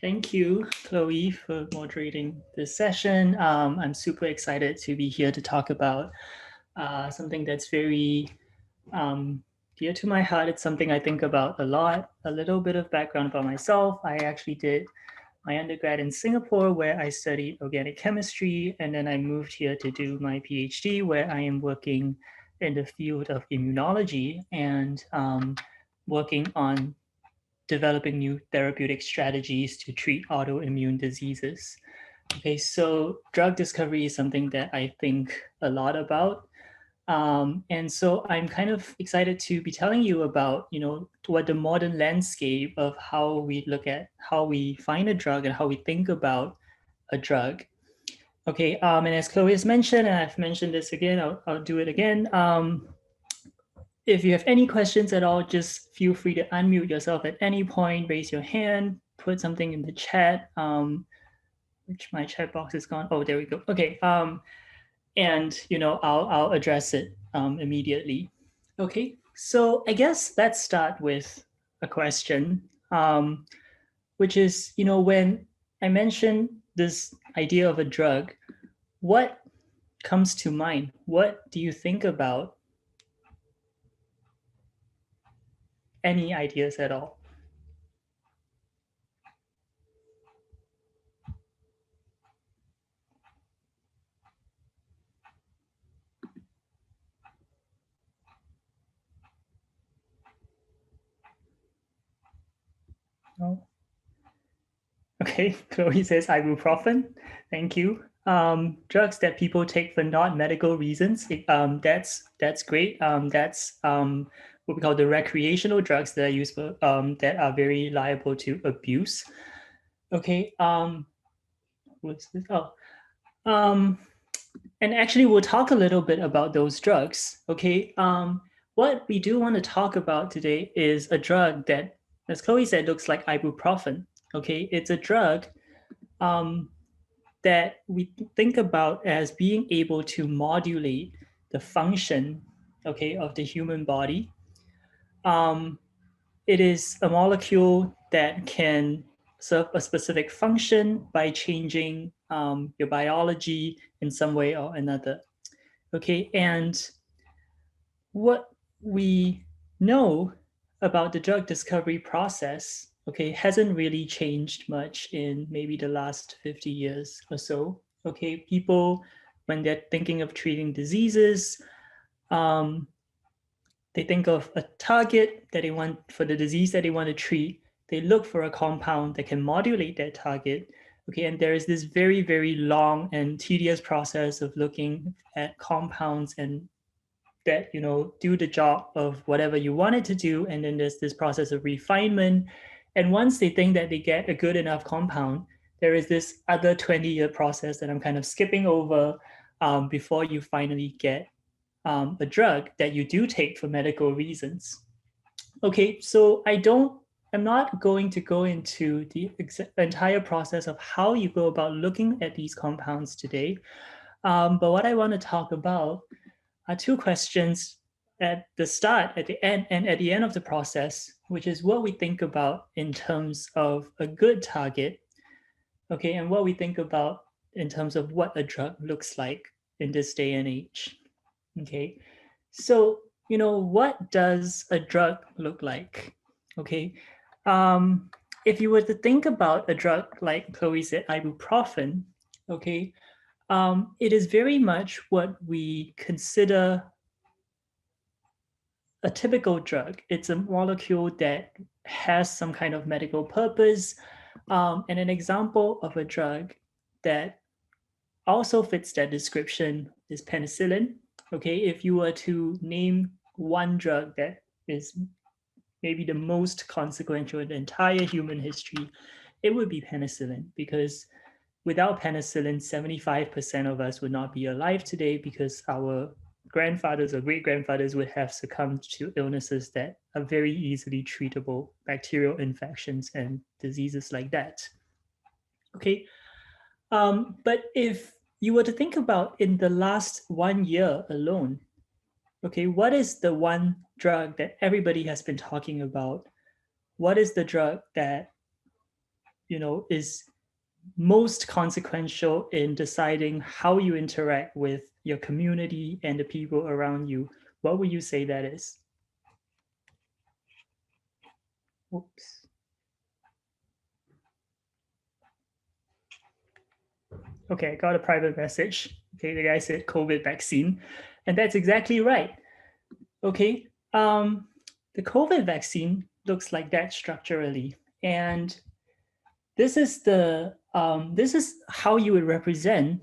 Thank you, Chloe, for moderating this session. I'm super excited to be here to talk about something that's very dear to my heart. It's something I think about a lot. A little bit of background about myself. I actually did my undergrad in Singapore, where I studied organic chemistry, and then I moved here to do my PhD, where I am working in the field of immunology and working on developing new therapeutic strategies to treat autoimmune diseases. Okay, so drug discovery is something that I think a lot about. And so I'm kind of excited to be telling you about, what the modern landscape of how we look at how we find a drug and how we think about a drug. Okay, and as Chloe has mentioned, and I've mentioned this again, I'll do it again. If you have any questions at all, just feel free to unmute yourself at any point, raise your hand, put something in the chat, which my chat box is gone. Oh, there we go. Okay, and I'll address it immediately. Okay, so I guess let's start with a question, which is, when I mention this idea of a drug, what comes to mind? What do you think about? Any ideas at all? No? Okay, Chloe says ibuprofen. Thank you. Drugs that people take for non-medical reasons. That's great. That's what we call the recreational drugs that are used for that are very liable to abuse. Okay. What's this? Oh. And actually, we'll talk a little bit about those drugs. Okay. What we do want to talk about today is a drug that, as Chloe said, looks like ibuprofen. Okay, it's a drug that we think about as being able to modulate the function, okay, of the human body. It is a molecule that can serve a specific function by changing your biology in some way or another. Okay, and what we know about the drug discovery process, okay, hasn't really changed much in maybe the last 50 years or so. Okay, people, when they're thinking of treating diseases, they think of a target that they want for the disease that they want to treat. They look for a compound that can modulate that target. Okay, and there is this very, very long and tedious process of looking at compounds and that do the job of whatever you want it to do, and then there's this process of refinement. And once they think that they get a good enough compound, there is this other 20-year process that I'm kind of skipping over before you finally get a drug that you do take for medical reasons. Okay, so I'm not going to go into the entire process of how you go about looking at these compounds today. But what I want to talk about are two questions at the start, at the end, and at the end of the process, which is what we think about in terms of a good target, okay, and what we think about in terms of what a drug looks like in this day and age. Okay, so what does a drug look like? Okay, if you were to think about a drug like Chloe said, ibuprofen, okay, it is very much what we consider a typical drug. It's a molecule that has some kind of medical purpose. And an example of a drug that also fits that description is penicillin. Okay, if you were to name one drug that is maybe the most consequential in the entire human history, it would be penicillin, because without penicillin, 75% of us would not be alive today, because our grandfathers or great grandfathers would have succumbed to illnesses that are very easily treatable, bacterial infections and diseases like that. Okay, but if you were to think about in the last 1 year alone, okay, what is the one drug that everybody has been talking about? What is the drug that is most consequential in deciding how you interact with your community and the people around you, what would you say that is? Oops. Okay, I got a private message. Okay, the guy said COVID vaccine, and that's exactly right. Okay, the COVID vaccine looks like that structurally, and this is how you would represent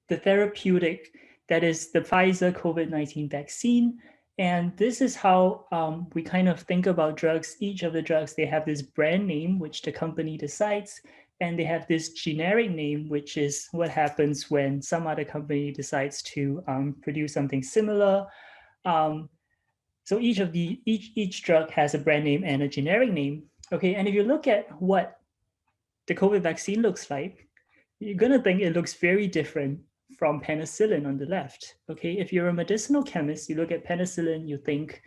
the therapeutic that is the Pfizer COVID-19 vaccine. And this is how we kind of think about drugs. Each of the drugs, they have this brand name, which the company decides, and they have this generic name, which is what happens when some other company decides to produce something similar. So each drug has a brand name and a generic name. Okay, and if you look at what the COVID vaccine looks like, you're gonna think it looks very different from penicillin on the left. Okay, if you're a medicinal chemist, you look at penicillin, you think,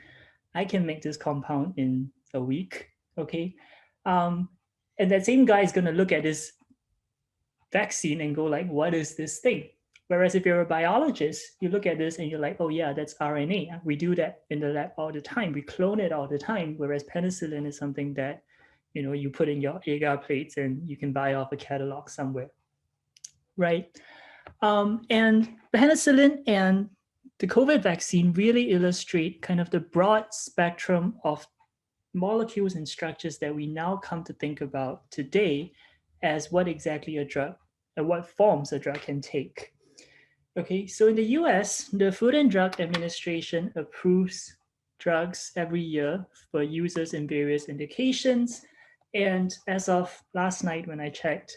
I can make this compound in a week. Okay, and that same guy is gonna look at this vaccine and go like, what is this thing? Whereas if you're a biologist, you look at this and you're like, oh yeah, that's RNA. We do that in the lab all the time. We clone it all the time. Whereas penicillin is something that, you put in your agar plates and you can buy off a catalog somewhere, right? And penicillin and the COVID vaccine really illustrate kind of the broad spectrum of molecules and structures that we now come to think about today as what exactly a drug and what forms a drug can take. Okay, so in the US, the Food and Drug Administration approves drugs every year for users in various indications. And as of last night when I checked,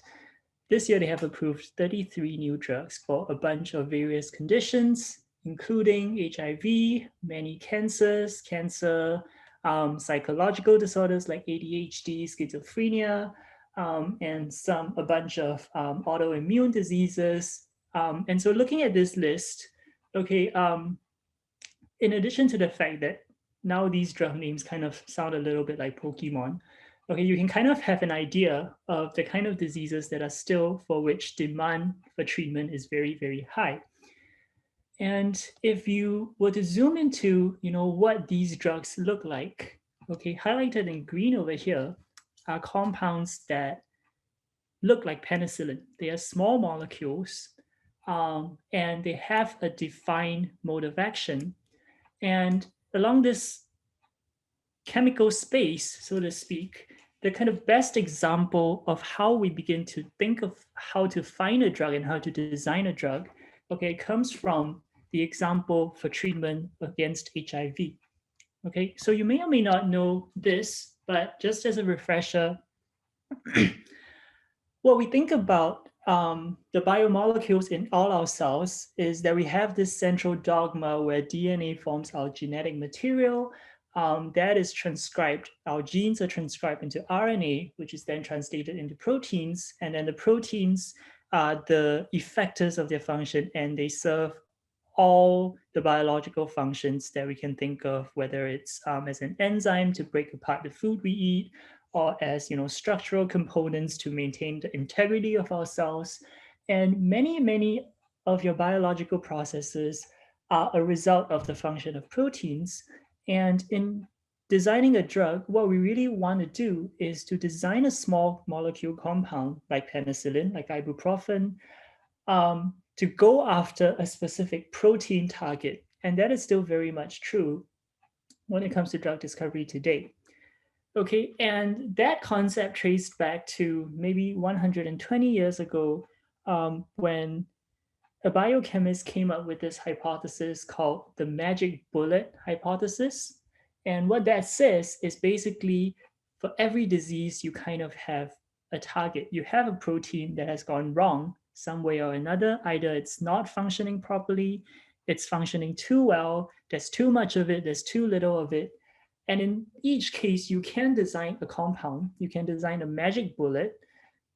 this year they have approved 33 new drugs for a bunch of various conditions, including HIV, many cancers, psychological disorders like ADHD, schizophrenia, and a bunch of autoimmune diseases. And so looking at this list, okay, in addition to the fact that now these drug names kind of sound a little bit like Pokemon, okay, you can kind of have an idea of the kind of diseases that are still for which demand for treatment is very, very high. And if you were to zoom into, what these drugs look like, okay, highlighted in green over here are compounds that look like penicillin. They are small molecules, and they have a defined mode of action. And along this chemical space, so to speak, the kind of best example of how we begin to think of how to find a drug and how to design a drug, okay, comes from the example for treatment against HIV. Okay, so you may or may not know this, but just as a refresher, what we think about the biomolecules in all our cells is that we have this central dogma where DNA forms our genetic material. That is transcribed, our genes are transcribed into RNA, which is then translated into proteins. And then the proteins are the effectors of their function, and they serve all the biological functions that we can think of, whether it's as an enzyme to break apart the food we eat, or as structural components to maintain the integrity of our cells. And many of your biological processes are a result of the function of proteins. And in designing a drug, what we really want to do is to design a small molecule compound like penicillin, like ibuprofen, to go after a specific protein target. And that is still very much true when it comes to drug discovery today. Okay, and that concept traced back to maybe 120 years ago, when a biochemist came up with this hypothesis called the magic bullet hypothesis. And what that says is basically for every disease, you kind of have a target. You have a protein that has gone wrong some way or another. Either it's not functioning properly, it's functioning too well, there's too much of it, there's too little of it. And in each case, you can design a compound, you can design a magic bullet,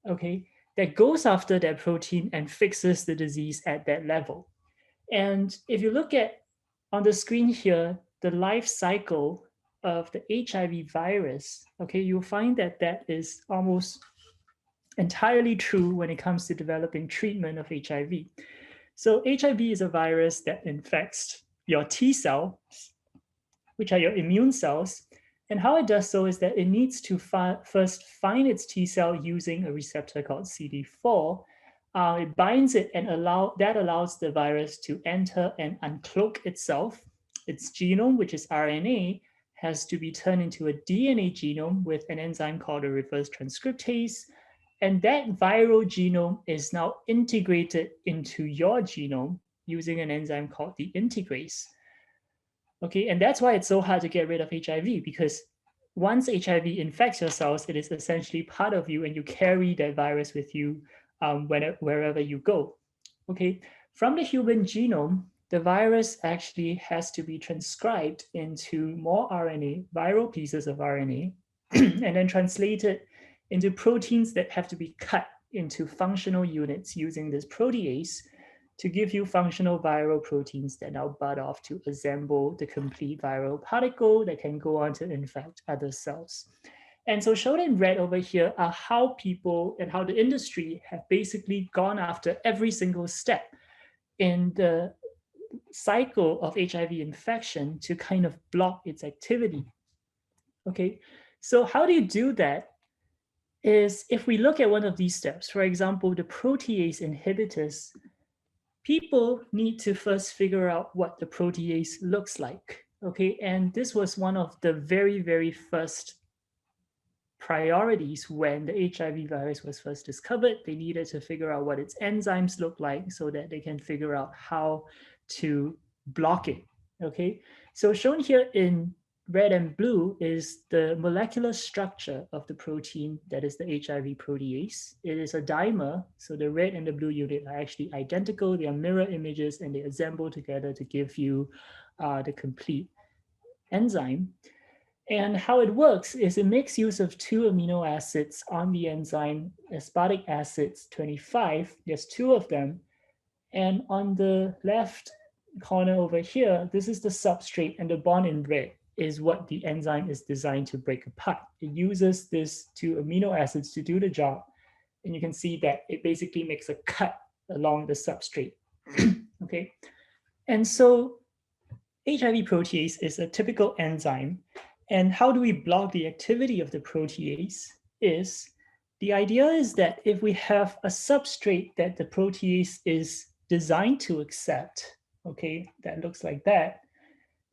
okay, that goes after that protein and fixes the disease at that level. And if you look at on the screen here, the life cycle of the HIV virus, okay, you'll find that that is almost entirely true when it comes to developing treatment of HIV. So HIV is a virus that infects your T cells, which are your immune cells. And how it does so is that it needs to first find its T cell using a receptor called CD4. It binds it and that allows the virus to enter and uncloak itself. Its genome, which is RNA, has to be turned into a DNA genome with an enzyme called a reverse transcriptase. And that viral genome is now integrated into your genome using an enzyme called the integrase. Okay, and that's why it's so hard to get rid of HIV, because once HIV infects your cells, it is essentially part of you and you carry that virus with you wherever you go. Okay, from the human genome, the virus actually has to be transcribed into more RNA, viral pieces of RNA, and then translated into proteins that have to be cut into functional units using this protease to give you functional viral proteins that now bud off to assemble the complete viral particle that can go on to infect other cells. And so shown in red over here are how people and how the industry have basically gone after every single step in the cycle of HIV infection to kind of block its activity. Okay, so how do you do that? Is if we look at one of these steps, for example, the protease inhibitors, people need to first figure out what the protease looks like. Okay, and this was one of the very, very first priorities when the HIV virus was first discovered. They needed to figure out what its enzymes look like so that they can figure out how to block it. Okay, so shown here in red and blue is the molecular structure of the protein that is the HIV protease. It is a dimer, so the red and the blue unit are actually identical. They are mirror images and they assemble together to give you the complete enzyme. And how it works is it makes use of two amino acids on the enzyme, aspartic acids 25. There's two of them. And on the left corner over here, this is the substrate, and the bond in red is what the enzyme is designed to break apart. It uses these two amino acids to do the job. And you can see that it basically makes a cut along the substrate. Okay. And so HIV protease is a typical enzyme. And how do we block the activity of the protease is, the idea is that if we have a substrate that the protease is designed to accept, okay, that looks like that,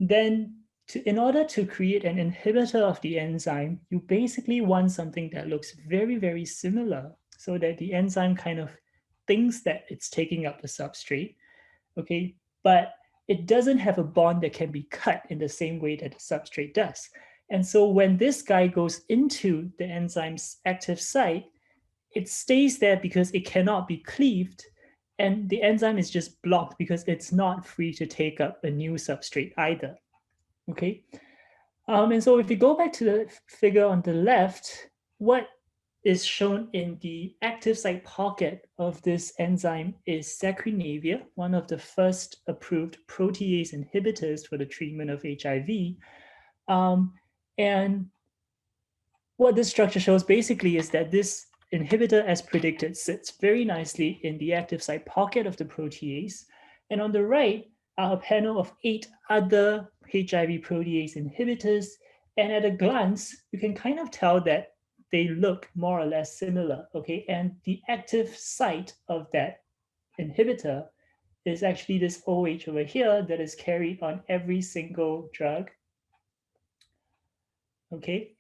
then in order to create an inhibitor of the enzyme, you basically want something that looks very, very similar so that the enzyme kind of thinks that it's taking up the substrate, okay, but it doesn't have a bond that can be cut in the same way that the substrate does. And so when this guy goes into the enzyme's active site, it stays there because it cannot be cleaved, and the enzyme is just blocked because it's not free to take up a new substrate either. Okay, and so if we go back to the figure on the left, what is shown in the active site pocket of this enzyme is sacrinavir, one of the first approved protease inhibitors for the treatment of HIV. And what this structure shows basically is that this inhibitor, as predicted, sits very nicely in the active site pocket of the protease. And on the right are a panel of 8 other HIV protease inhibitors. And at a glance, you can kind of tell that they look more or less similar, okay? And the active site of that inhibitor is actually this OH over here that is carried on every single drug, okay?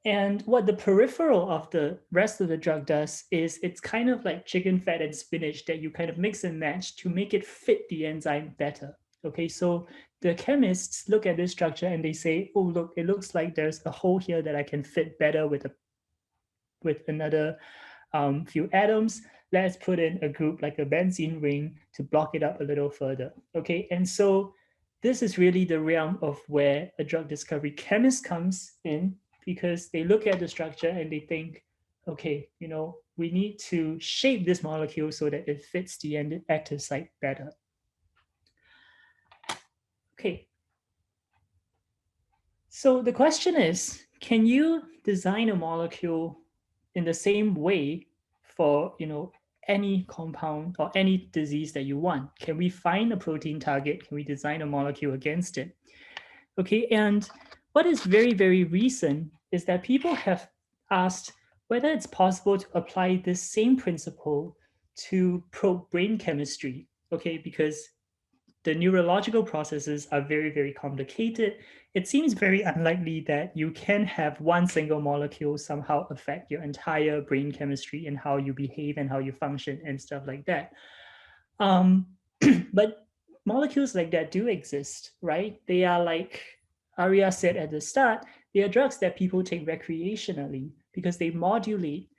And what the peripheral of the rest of the drug does is it's kind of like chicken fat and spinach that you kind of mix and match to make it fit the enzyme better. Okay, so the chemists look at this structure and they say, oh, look, it looks like there's a hole here that I can fit better with another few atoms. Let's put in a group like a benzene ring to block it up a little further. Okay, and so this is really the realm of where a drug discovery chemist comes in, because they look at the structure and they think, okay, you know, we need to shape this molecule so that it fits the active site better. Okay. So the question is, can you design a molecule in the same way for, any compound or any disease that you want? Can we find a protein target? Can we design a molecule against it? Okay, and what is very, very recent is that people have asked whether it's possible to apply this same principle to probe brain chemistry, okay, because the neurological processes are very, very complicated. It seems very unlikely that you can have one single molecule somehow affect your entire brain chemistry and how you behave and how you function and stuff like that. Um, but molecules like that do exist, right? They are like Arya said at the start, they are drugs that people take recreationally because they modulate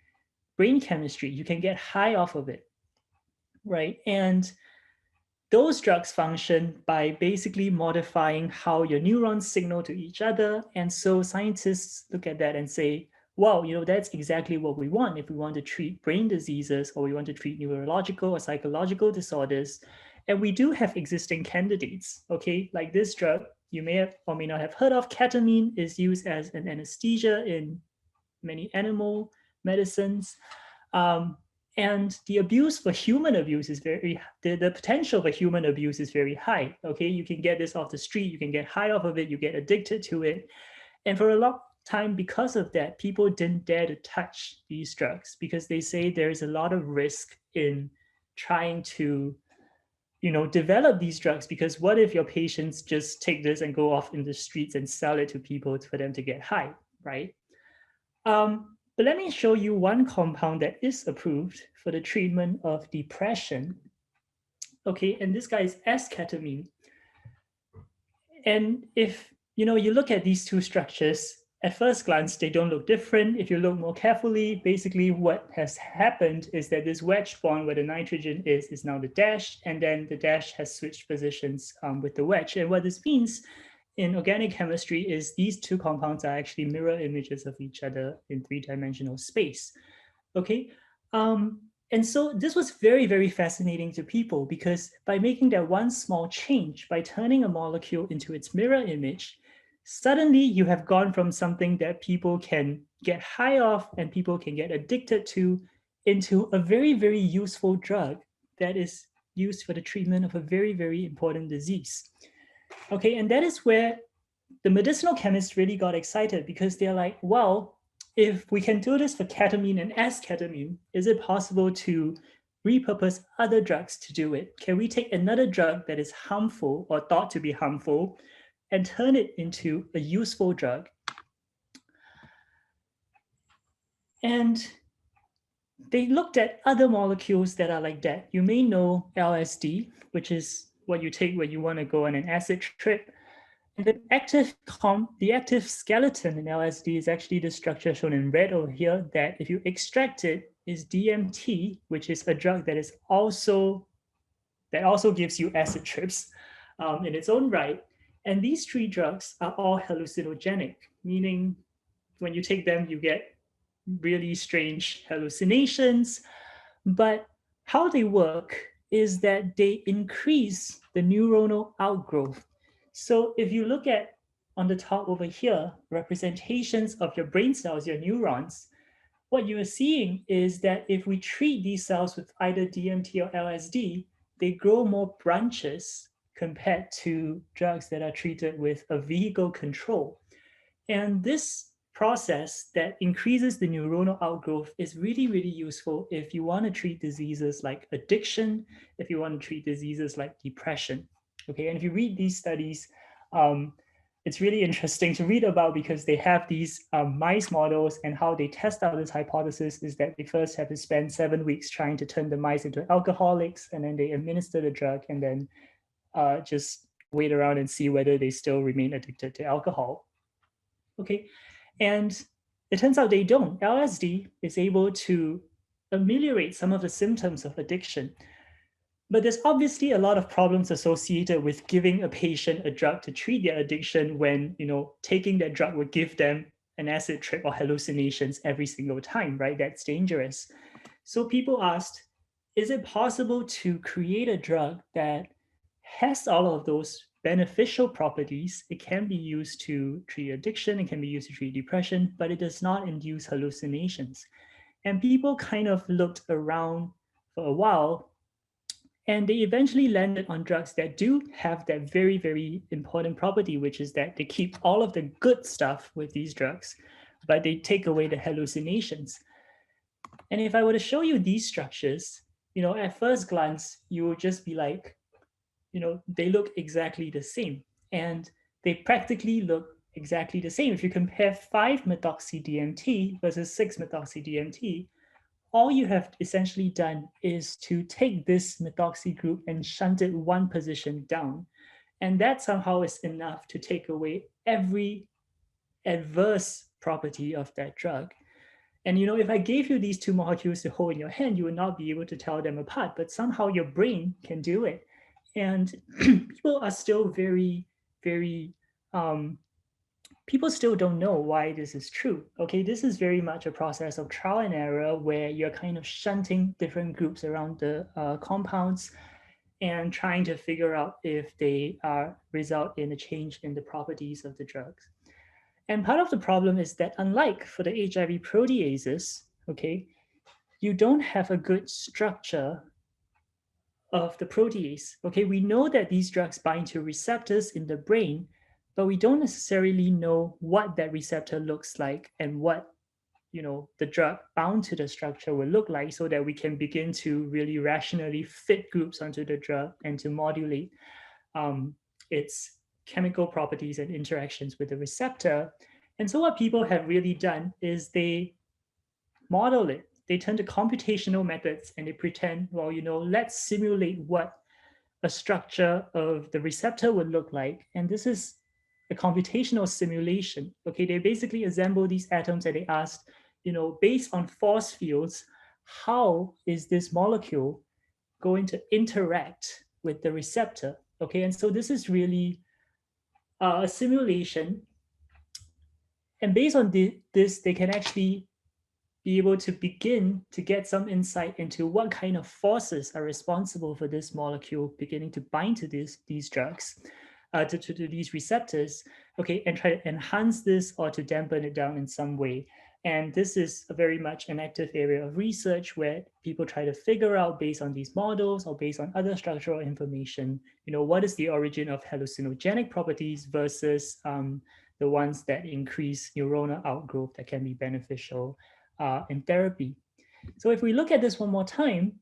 brain chemistry. You can get high off of it, right? And those drugs function by basically modifying how your neurons signal to each other. And so scientists look at that and say, wow, that's exactly what we want if we want to treat brain diseases or we want to treat neurological or psychological disorders. And we do have existing candidates, okay? Like this drug, you may have or may not have heard of, ketamine, is used as an anesthesia in many animal medicines. Um, and the abuse for human abuse is the potential for human abuse is very high. Okay, you can get this off the street, you can get high off of it, you get addicted to it. And for a long time, because of that, people didn't dare to touch these drugs because they say there's a lot of risk in trying to develop these drugs, because what if your patients just take this and go off in the streets and sell it to people for them to get high, right? But let me show you one compound that is approved for the treatment of depression. Okay, and this guy is S-ketamine. And if you look at these two structures, at first glance, they don't look different. If you look more carefully, basically what has happened is that this wedge bond where the nitrogen is now the dash, and then the dash has switched positions with the wedge. And what this means in organic chemistry is these two compounds are actually mirror images of each other in three-dimensional space. Okay. And so this was very, very fascinating to people because by making that one small change, by turning a molecule into its mirror image, suddenly you have gone from something that people can get high off and people can get addicted to into a very, very useful drug that is used for the treatment of a very, very important disease. Okay, and that is where the medicinal chemists really got excited because they're like, well, if we can do this for ketamine and S-ketamine, is it possible to repurpose other drugs to do it? Can we take another drug that is harmful or thought to be harmful and turn it into a useful drug? And they looked at other molecules that are like that. You may know LSD, which is what you take when you want to go on an acid trip. And the active skeleton in LSD is actually the structure shown in red over here, that if you extract it is DMT, which is a drug that also gives you acid trips in its own right. And these three drugs are all hallucinogenic, meaning when you take them, you get really strange hallucinations. But how they work is that they increase the neuronal outgrowth. So if you look at on the top over here, representations of your brain cells, your neurons, what you are seeing is that if we treat these cells with either DMT or LSD, they grow more branches compared to drugs that are treated with a vehicle control. And this process that increases the neuronal outgrowth is really, really useful if you want to treat diseases like addiction, if you want to treat diseases like depression. Okay, and if you read these studies, it's really interesting to read about because they have these mice models, and how they test out this hypothesis is that they first have to spend 7 weeks trying to turn the mice into alcoholics, and then they administer the drug and then just wait around and see whether they still remain addicted to alcohol. Okay, and it turns out they don't. LSD is able to ameliorate some of the symptoms of addiction. But there's obviously a lot of problems associated with giving a patient a drug to treat their addiction when, taking that drug would give them an acid trip or hallucinations every single time, right? That's dangerous. So people asked, is it possible to create a drug that has all of those beneficial properties. It can be used to treat addiction, it can be used to treat depression, but it does not induce hallucinations. And people kind of looked around for a while, and they eventually landed on drugs that do have that very, very important property, which is that they keep all of the good stuff with these drugs, but they take away the hallucinations. And if I were to show you these structures, at first glance, you would just be like, they look exactly the same. And they practically look exactly the same. If you compare 5-methoxy-DMT versus 6-methoxy-DMT, all you have essentially done is to take this methoxy group and shunt it one position down. And that somehow is enough to take away every adverse property of that drug. And if I gave you these two molecules to hold in your hand, you would not be able to tell them apart, but somehow your brain can do it. And people are still very, very, people still don't know why this is true. Okay, this is very much a process of trial and error where you're kind of shunting different groups around the compounds and trying to figure out if they result in a change in the properties of the drugs. And part of the problem is that unlike for the HIV proteases, okay, you don't have a good structure of the protease. Okay, we know that these drugs bind to receptors in the brain, but we don't necessarily know what that receptor looks like and what the drug bound to the structure will look like, so that we can begin to really rationally fit groups onto the drug and to modulate its chemical properties and interactions with the receptor. And so what people have really done is they model it. They turn to computational methods and they pretend, well, let's simulate what a structure of the receptor would look like. And this is a computational simulation. Okay, they basically assemble these atoms and they asked, based on force fields, how is this molecule going to interact with the receptor? Okay, and so this is really a simulation. And based on this, they can actually be able to begin to get some insight into what kind of forces are responsible for this molecule beginning to bind to these drugs, to these receptors, okay, and try to enhance this or to dampen it down in some way. And this is a very much an active area of research where people try to figure out, based on these models or based on other structural information, what is the origin of hallucinogenic properties versus the ones that increase neuronal outgrowth that can be beneficial in therapy. So if we look at this one more time,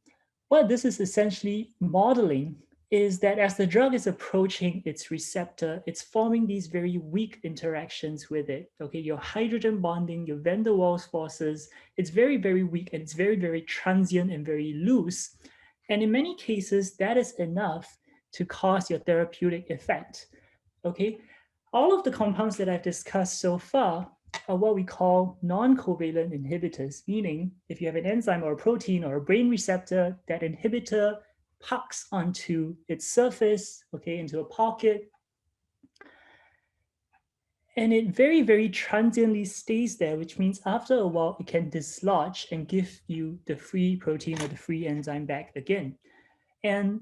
what this is essentially modeling is that as the drug is approaching its receptor, it's forming these very weak interactions with it. Okay, your hydrogen bonding, your van der Waals forces, it's very, very weak and it's very, very transient and very loose. And in many cases, that is enough to cause your therapeutic effect. Okay, all of the compounds that I've discussed so far are what we call non-covalent inhibitors, meaning if you have an enzyme or a protein or a brain receptor, that inhibitor packs onto its surface, okay, into a pocket, and it very, very transiently stays there, which means after a while, it can dislodge and give you the free protein or the free enzyme back again. And,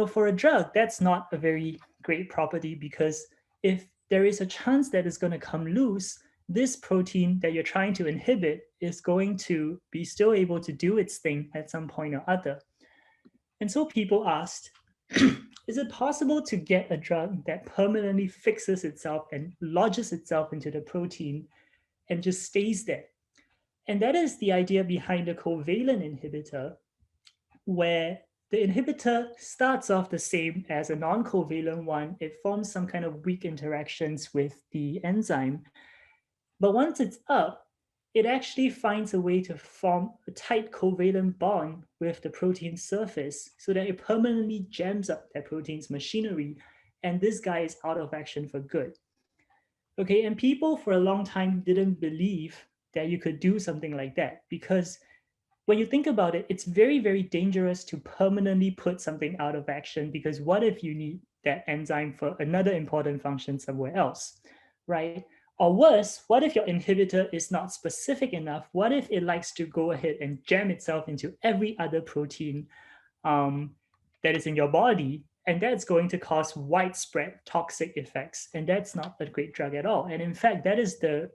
for a drug, that's not a very great property, because if there is a chance that it's going to come loose, this protein that you're trying to inhibit is going to be still able to do its thing at some point or other. And so people asked, is it possible to get a drug that permanently fixes itself and lodges itself into the protein and just stays there? And that is the idea behind the covalent inhibitor, where the inhibitor starts off the same as a non-covalent one. It forms some kind of weak interactions with the enzyme. But once it's up, it actually finds a way to form a tight covalent bond with the protein surface so that it permanently jams up that protein's machinery, and this guy is out of action for good. Okay, and people for a long time didn't believe that you could do something like that, because when you think about it, it's very, very dangerous to permanently put something out of action, because what if you need that enzyme for another important function somewhere else, right? Or worse, what if your inhibitor is not specific enough? What if it likes to go ahead and jam itself into every other protein that is in your body? And that's going to cause widespread toxic effects. And that's not a great drug at all. And in fact, that is the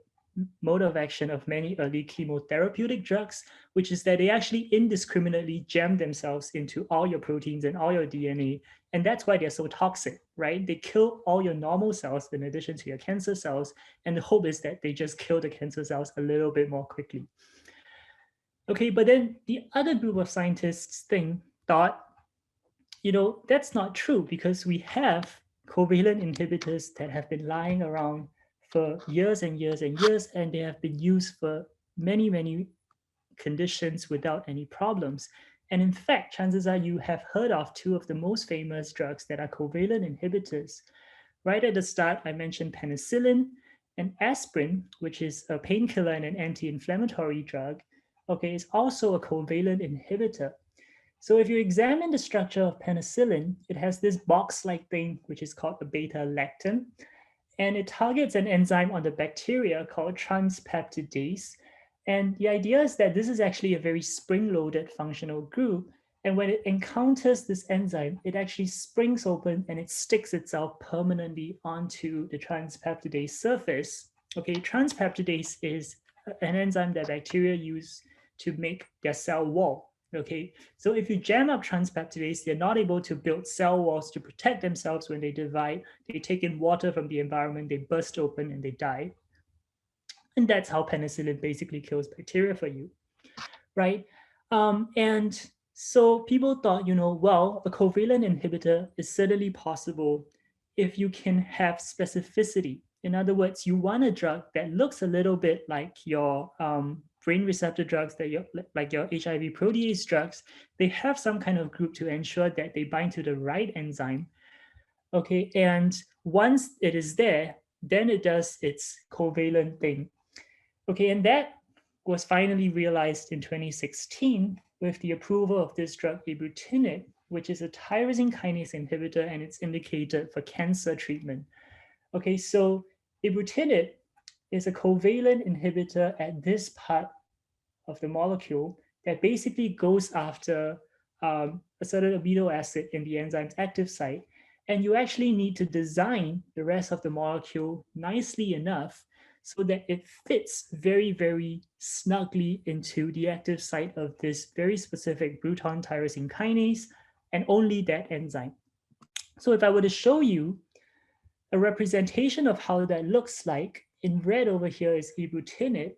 mode of action of many early chemotherapeutic drugs, which is that they actually indiscriminately jam themselves into all your proteins and all your DNA. And that's why they're so toxic, right? They kill all your normal cells in addition to your cancer cells. And the hope is that they just kill the cancer cells a little bit more quickly. Okay, but then the other group of scientists thought, that's not true because we have covalent inhibitors that have been lying around for years and years and years, and they have been used for many, many conditions without any problems. And in fact, chances are you have heard of two of the most famous drugs that are covalent inhibitors. Right at the start, I mentioned penicillin and aspirin, which is a painkiller and an anti-inflammatory drug. Okay, is also a covalent inhibitor. So if you examine the structure of penicillin, it has this box-like thing, which is called a beta-lactam, and it targets an enzyme on the bacteria called transpeptidase. And the idea is that this is actually a very spring-loaded functional group. And when it encounters this enzyme, it actually springs open and it sticks itself permanently onto the transpeptidase surface. Okay, transpeptidase is an enzyme that bacteria use to make their cell wall. Okay, so if you jam up transpeptidase, they're not able to build cell walls to protect themselves when they divide. They take in water from the environment, they burst open and they die. And that's how penicillin basically kills bacteria for you, right? And so people thought, well, a covalent inhibitor is certainly possible if you can have specificity. In other words, you want a drug that looks a little bit like your brain receptor drugs, like your HIV protease drugs. They have some kind of group to ensure that they bind to the right enzyme. Okay, and once it is there, then it does its covalent thing. Okay, and that was finally realized in 2016 with the approval of this drug Ibrutinib, which is a tyrosine kinase inhibitor, and it's indicated for cancer treatment. Okay, so Ibrutinib is a covalent inhibitor at this part of the molecule that basically goes after a certain amino acid in the enzyme's active site. And you actually need to design the rest of the molecule nicely enough so that it fits very, very snugly into the active site of this very specific Bruton tyrosine kinase and only that enzyme. So if I were to show you a representation of how that looks like, in red over here is Ibrutinib,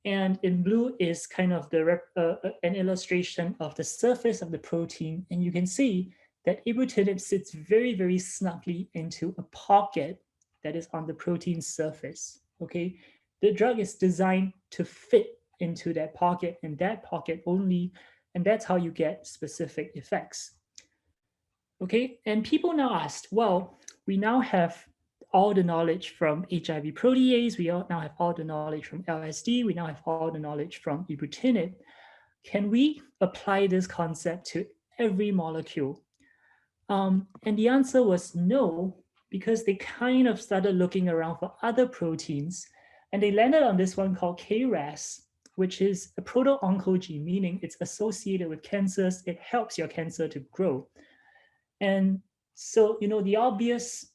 and in blue is kind of an illustration of the surface of the protein. And you can see that Ibrutinib sits very, very snugly into a pocket that is on the protein surface. Okay, the drug is designed to fit into that pocket and that pocket only, and that's how you get specific effects. Okay, and people now asked, well, we now have all the knowledge from HIV protease, we now have all the knowledge from LSD, we now have all the knowledge from Ibrutinib. Can we apply this concept to every molecule? And the answer was no, because they kind of started looking around for other proteins, and they landed on this one called KRAS, which is a proto-oncogene, meaning it's associated with cancers. It helps your cancer to grow. And so, the obvious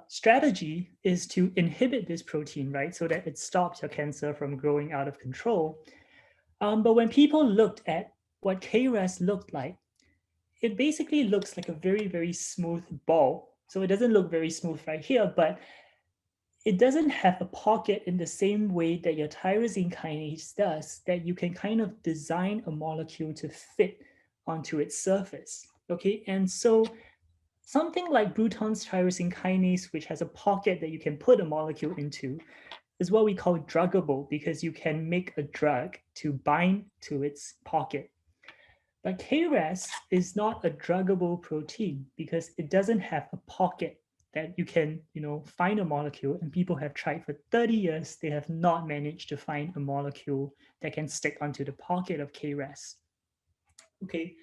strategy is to inhibit this protein, right? So that it stops your cancer from growing out of control. But when people looked at what KRAS looked like, it basically looks like a very, very smooth ball. So it doesn't look very smooth right here, but it doesn't have a pocket in the same way that your tyrosine kinase does, that you can kind of design a molecule to fit onto its surface. Okay, and so something like Bruton's tyrosine kinase, which has a pocket that you can put a molecule into, is what we call druggable, because you can make a drug to bind to its pocket. But KRAS is not a druggable protein because it doesn't have a pocket that you can, find a molecule. And people have tried for 30 years. They have not managed to find a molecule that can stick onto the pocket of KRAS. Okay.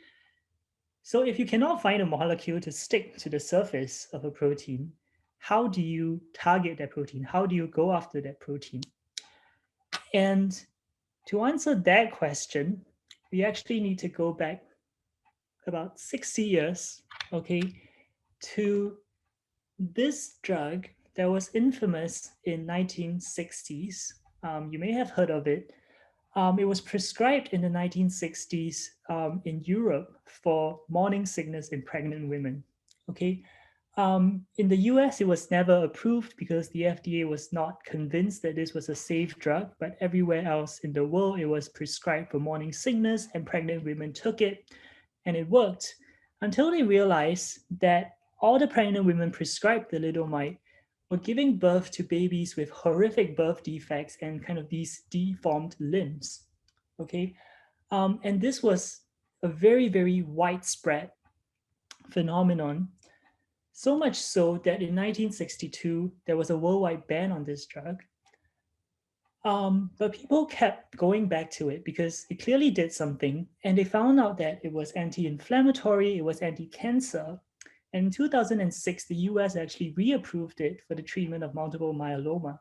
So if you cannot find a molecule to stick to the surface of a protein, how do you target that protein? How do you go after that protein? And to answer that question, we actually need to go back about 60 years okay, to this drug that was infamous in 1960s. You may have heard of it. It was prescribed in the 1960s in Europe for morning sickness in pregnant women. Okay. In the US, it was never approved because the FDA was not convinced that this was a safe drug, but everywhere else in the world, it was prescribed for morning sickness, and pregnant women took it, and it worked until they realized that all the pregnant women prescribed the thalidomide were giving birth to babies with horrific birth defects and kind of these deformed limbs. Okay. And this was a very, very widespread phenomenon, so much so that in 1962, there was a worldwide ban on this drug. But people kept going back to it because it clearly did something, and they found out that it was anti-inflammatory, it was anti-cancer. And in 2006, the US actually reapproved it for the treatment of multiple myeloma.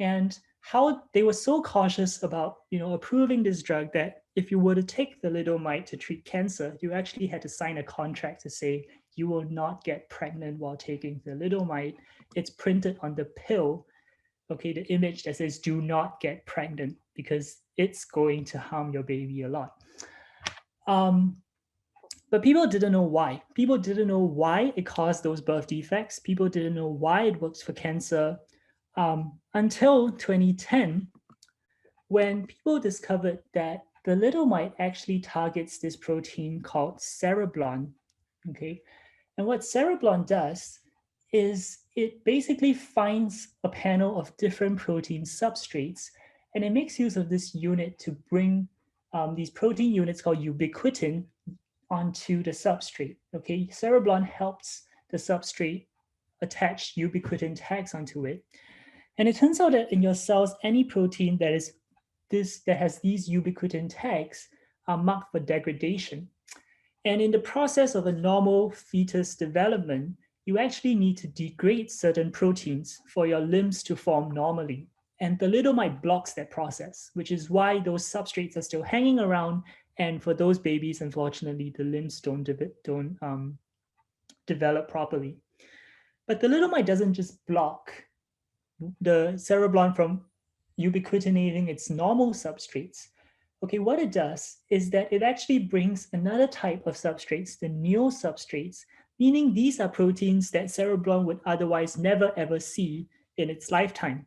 And how they were so cautious about, approving this drug that if you were to take the thalidomide to treat cancer, you actually had to sign a contract to say you will not get pregnant while taking the thalidomide. It's printed on the pill, okay, the image that says do not get pregnant because it's going to harm your baby a lot. But people didn't know why. People didn't know why it caused those birth defects. People didn't know why it works for cancer until 2010, when people discovered that the thalidomide actually targets this protein called Cerroblon. Okay, and what Cerroblon does is it basically finds a panel of different protein substrates, and it makes use of this unit to bring these protein units called ubiquitin onto the substrate. Okay, Cerroblon helps the substrate attach ubiquitin tags onto it. And it turns out that in your cells, any protein that has these ubiquitin tags are marked for degradation. And in the process of a normal fetus development, you actually need to degrade certain proteins for your limbs to form normally. And the thalidomide blocks that process, which is why those substrates are still hanging around. And for those babies, unfortunately, the limbs don't develop properly. But the thalidomide doesn't just block the Cerroblon from ubiquitinating its normal substrates. Okay, what it does is that it actually brings another type of substrates, the neo substrates, meaning these are proteins that Cerroblon would otherwise never ever see in its lifetime.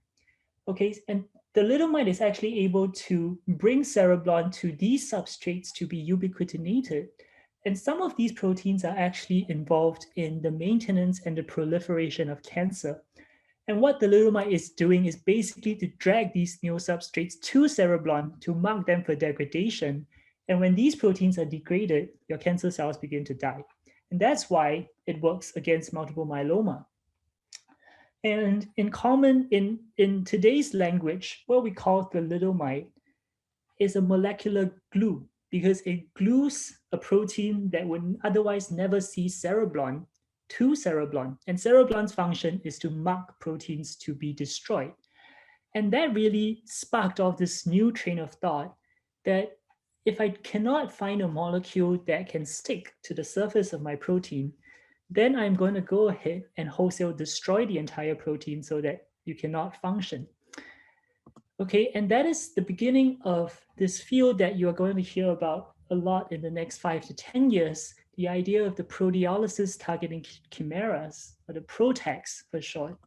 Okay, and the thalidomide is actually able to bring Cerroblon to these substrates to be ubiquitinated. And some of these proteins are actually involved in the maintenance and the proliferation of cancer. And what the thalidomide is doing is basically to drag these neo substrates to Cerroblon to mark them for degradation. And when these proteins are degraded, your cancer cells begin to die. And that's why it works against multiple myeloma. And in today's language, what we call the thalidomide is a molecular glue because it glues a protein that would otherwise never see Cerroblon to Cerroblon. And Cerroblon's function is to mark proteins to be destroyed. And that really sparked off this new train of thought that if I cannot find a molecule that can stick to the surface of my protein, then I'm going to go ahead and wholesale destroy the entire protein so that you cannot function. Okay, and that is the beginning of this field that you are going to hear about a lot in the next 5 to 10 years, the idea of the proteolysis targeting chimeras, or the PROTACs for short.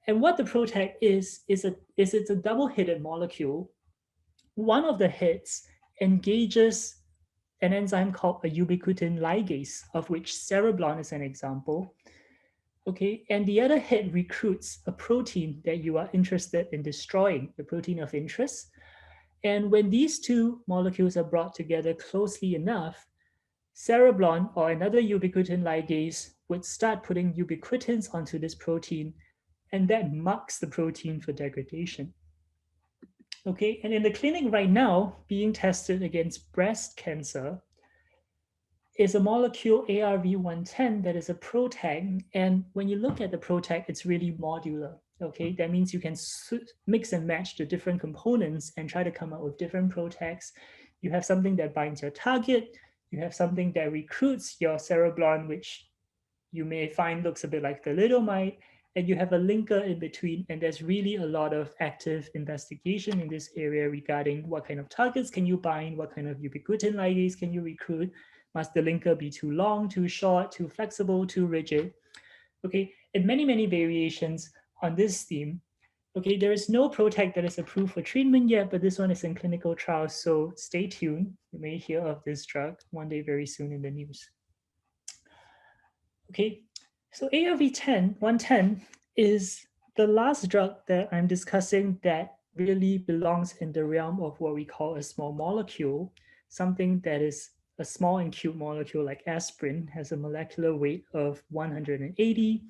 And what the PROTAC is it's a double-hitted molecule. One of the hits engages an enzyme called a ubiquitin ligase, of which Cerroblon is an example. Okay, and the other hit recruits a protein that you are interested in destroying, the protein of interest. And when these two molecules are brought together closely enough, Cerroblon or another ubiquitin ligase would start putting ubiquitins onto this protein, and that marks the protein for degradation. Okay, and in the clinic right now, being tested against breast cancer is a molecule ARV110 that is a PROTAC. And when you look at the PROTAC, it's really modular. Okay, that means you can mix and match the different components and try to come up with different PROTACs. You have something that binds your target, You have something that recruits your Cerroblon, which you may find looks a bit like thalidomide, and you have a linker in between. And there's really a lot of active investigation in this area regarding what kind of targets can you bind, what kind of ubiquitin ligase can you recruit, must the linker be too long, too short, too flexible, too rigid? Okay, and many, many variations on this theme. Okay, there is no PROTAC that is approved for treatment yet, but this one is in clinical trials, so stay tuned. You may hear of this drug one day very soon in the news. Okay, so ARV-110 is the last drug that I'm discussing that really belongs in the realm of what we call a small molecule, something that is a small and cute molecule like aspirin, has a molecular weight of 180.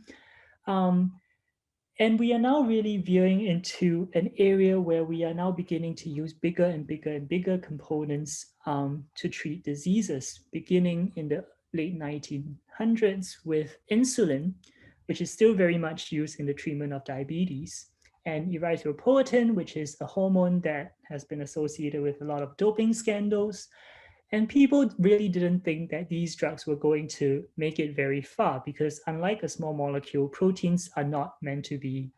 And we are now really veering into an area where we are now beginning to use bigger and bigger and bigger components to treat diseases, beginning in the late 1900s with insulin, which is still very much used in the treatment of diabetes, and erythropoietin, which is a hormone that has been associated with a lot of doping scandals. And people really didn't think that these drugs were going to make it very far because, unlike a small molecule, proteins are not meant to be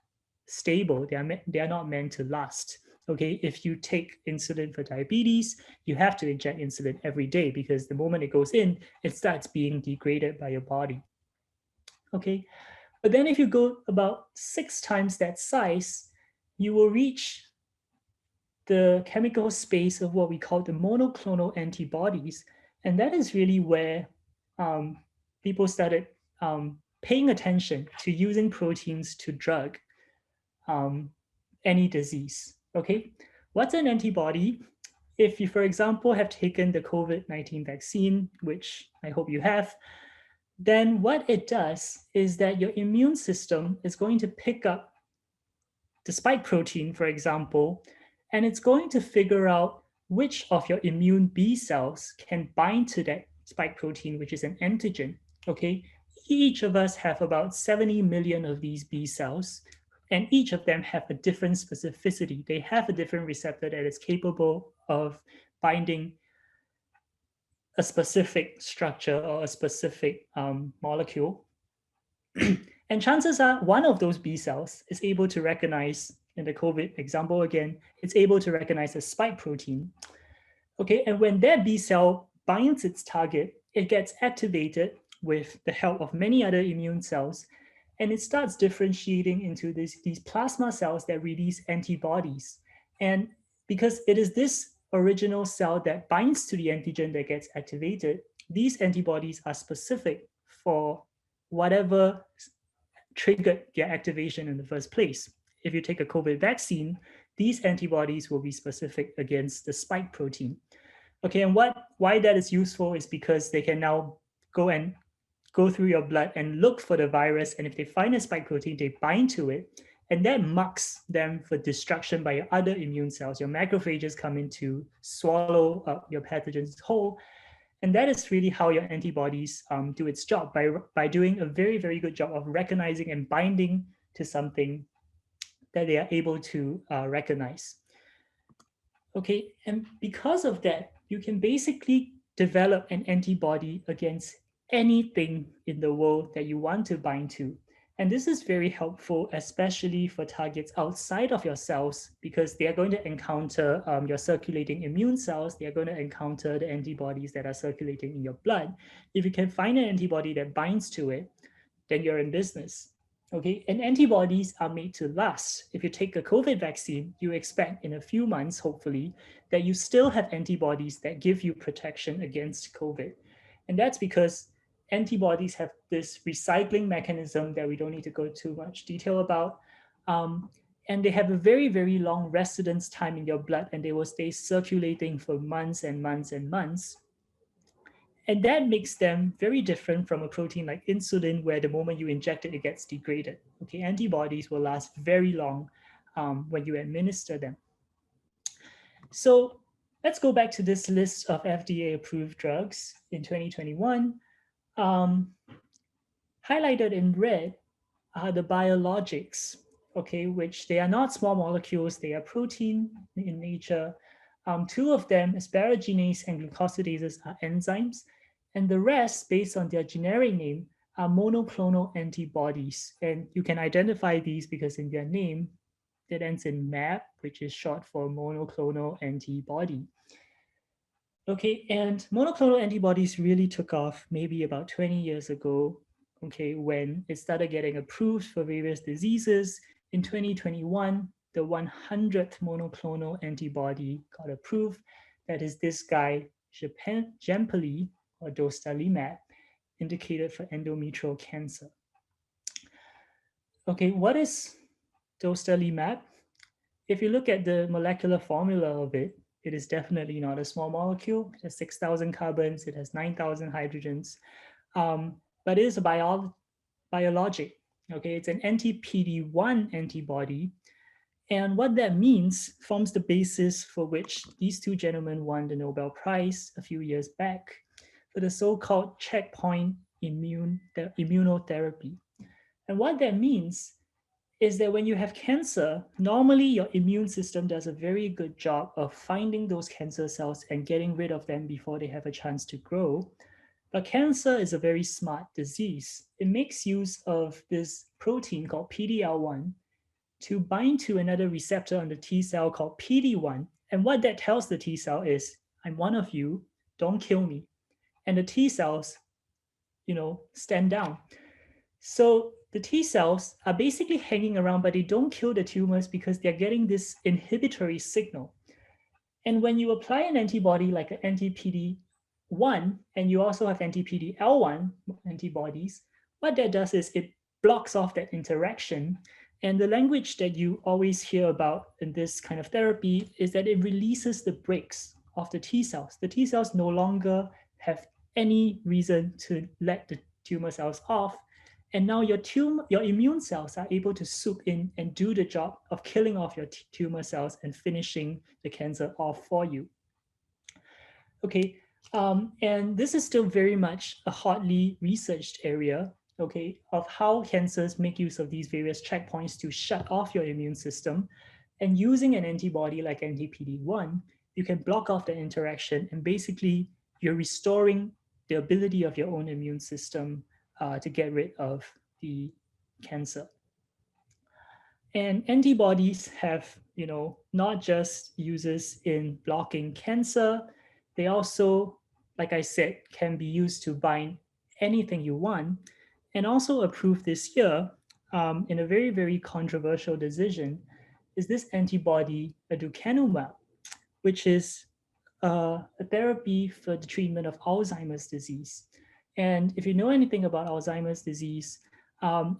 stable. They are not meant to last. Okay, if you take insulin for diabetes, you have to inject insulin every day because the moment it goes in, it starts being degraded by your body. Okay, but then if you go about 6 times that size, you will reach the chemical space of what we call the monoclonal antibodies. And that is really where people started paying attention to using proteins to drug any disease. Okay, what's an antibody? If you, for example, have taken the COVID-19 vaccine, which I hope you have, then what it does is that your immune system is going to pick up the spike protein, for example, and it's going to figure out which of your immune B cells can bind to that spike protein, which is an antigen. Okay, each of us have about 70 million of these B cells, and each of them have a different specificity. They have a different receptor that is capable of binding a specific structure or a specific molecule. And chances are one of those B cells is able to recognize, in the COVID example again, it's able to recognize a spike protein. Okay, and when that B cell binds its target, it gets activated with the help of many other immune cells, and it starts differentiating into these plasma cells that release antibodies. And because it is this original cell that binds to the antigen that gets activated, these antibodies are specific for whatever triggered their activation in the first place. If you take a COVID vaccine, these antibodies will be specific against the spike protein. Okay, and why that is useful is because they can now go through your blood and look for the virus, and if they find a spike protein, they bind to it, and that marks them for destruction by your other immune cells. Your macrophages come in to swallow up your pathogens whole, and that is really how your antibodies do its job, by doing a very, very good job of recognizing and binding to something that they are able to recognize. Okay, and because of that, you can basically develop an antibody against anything in the world that you want to bind to. And this is very helpful, especially for targets outside of your cells, because they are going to encounter your circulating immune cells. They are going to encounter the antibodies that are circulating in your blood. If you can find an antibody that binds to it, then you're in business. Okay, and antibodies are made to last. If you take a COVID vaccine, you expect in a few months, hopefully, that you still have antibodies that give you protection against COVID. And that's because antibodies have this recycling mechanism that we don't need to go too much detail about. And they have a very, very long residence time in your blood, and they will stay circulating for months and months and months. And that makes them very different from a protein like insulin, where the moment you inject it, it gets degraded. Okay, antibodies will last very long when you administer them. So let's go back to this list of FDA-approved drugs in 2021. Highlighted in red are the biologics, okay, which they are not small molecules, they are protein in nature. Two of them, asparaginase and glucosidases, are enzymes, and the rest, based on their generic name, are monoclonal antibodies. And you can identify these because in their name, that ends in MAB, which is short for monoclonal antibody. Okay, and monoclonal antibodies really took off maybe about 20 years ago, okay, when it started getting approved for various diseases. In 2021, the 100th monoclonal antibody got approved. That is this guy, Jempli, or dostarlimab, indicated for endometrial cancer. Okay, what is dostarlimab? If you look at the molecular formula of it, it is definitely not a small molecule. It has 6,000 carbons, it has 9,000 hydrogens, but it is a biologic. Okay, it's an anti-PD-1 antibody. And what that means forms the basis for which these two gentlemen won the Nobel Prize a few years back for the so-called checkpoint immunotherapy. And what that means is that when you have cancer, normally your immune system does a very good job of finding those cancer cells and getting rid of them before they have a chance to grow. But cancer is a very smart disease. It makes use of this protein called PD-L1 to bind to another receptor on the T cell called PD-1. And what that tells the T cell is, I'm one of you, don't kill me. And the T cells, stand down. So the T cells are basically hanging around, but they don't kill the tumors because they're getting this inhibitory signal. And when you apply an antibody like an anti-PD-1, and you also have anti-PD-L1 antibodies, what that does is it blocks off that interaction. And the language that you always hear about in this kind of therapy is that it releases the brakes of the T cells. The T cells no longer have any reason to let the tumor cells off. And now your immune cells are able to swoop in and do the job of killing off your tumor cells and finishing the cancer off for you. Okay, and this is still very much a hotly researched area, okay, of how cancers make use of these various checkpoints to shut off your immune system. And using an antibody like anti-PD-1, you can block off the interaction, and basically you're restoring the ability of your own immune system to get rid of the cancer. And antibodies have, not just uses in blocking cancer, they also, like I said, can be used to bind anything you want. And also approved this year in a very, very controversial decision is this antibody, aducanumab, which is a therapy for the treatment of Alzheimer's disease. And if you know anything about Alzheimer's disease,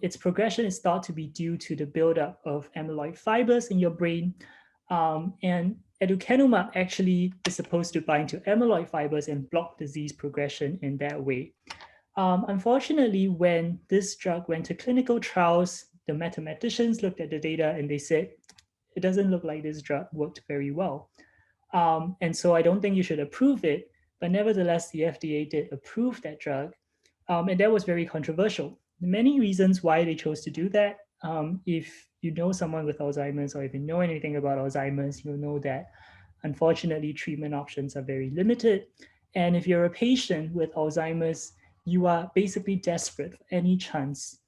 its progression is thought to be due to the buildup of amyloid fibers in your brain. And aducanumab actually is supposed to bind to amyloid fibers and block disease progression in that way. Unfortunately, when this drug went to clinical trials, the mathematicians looked at the data and they said, it doesn't look like this drug worked very well. And so I don't think you should approve it. But nevertheless, the FDA did approve that drug. And that was very controversial. Many reasons why they chose to do that. If you know someone with Alzheimer's, or if you know anything about Alzheimer's, you'll know that unfortunately treatment options are very limited. And if you're a patient with Alzheimer's, you are basically desperate for any chance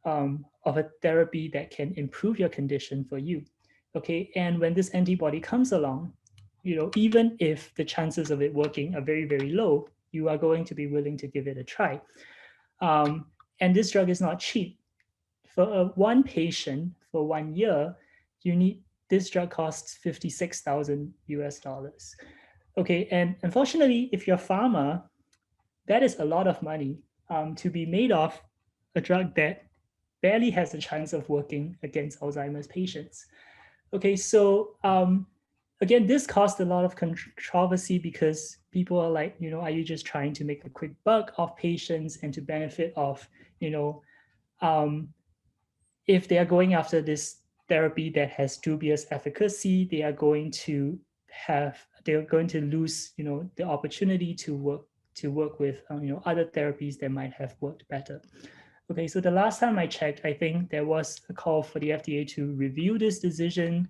of a therapy that can improve your condition for you. Okay, and when this antibody comes along, even if the chances of it working are very, very low, you are going to be willing to give it a try. And this drug is not cheap. For one patient for 1 year, this drug costs $56,000 US. Okay, and unfortunately, if you're pharma, that is a lot of money to be made off a drug that barely has a chance of working against Alzheimer's patients. Okay, so again, this caused a lot of controversy because people are like, are you just trying to make a quick buck off patients and to benefit off, if they are going after this therapy that has dubious efficacy, they're going to lose, the opportunity to work with, other therapies that might have worked better. Okay, so the last time I checked, I think there was a call for the FDA to review this decision.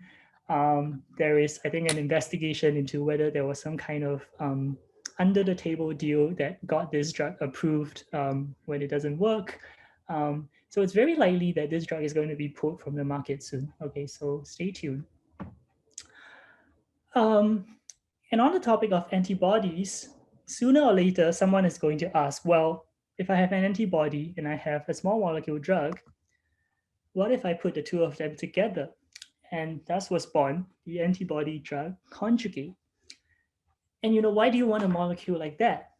There is, I think, an investigation into whether there was some kind of under the table deal that got this drug approved when it doesn't work. So it's very likely that this drug is going to be pulled from the market soon. Okay, so stay tuned. And on the topic of antibodies, sooner or later, someone is going to ask, well, if I have an antibody and I have a small molecule drug, what if I put the two of them together? And thus was born the antibody drug conjugate. And why do you want a molecule like that?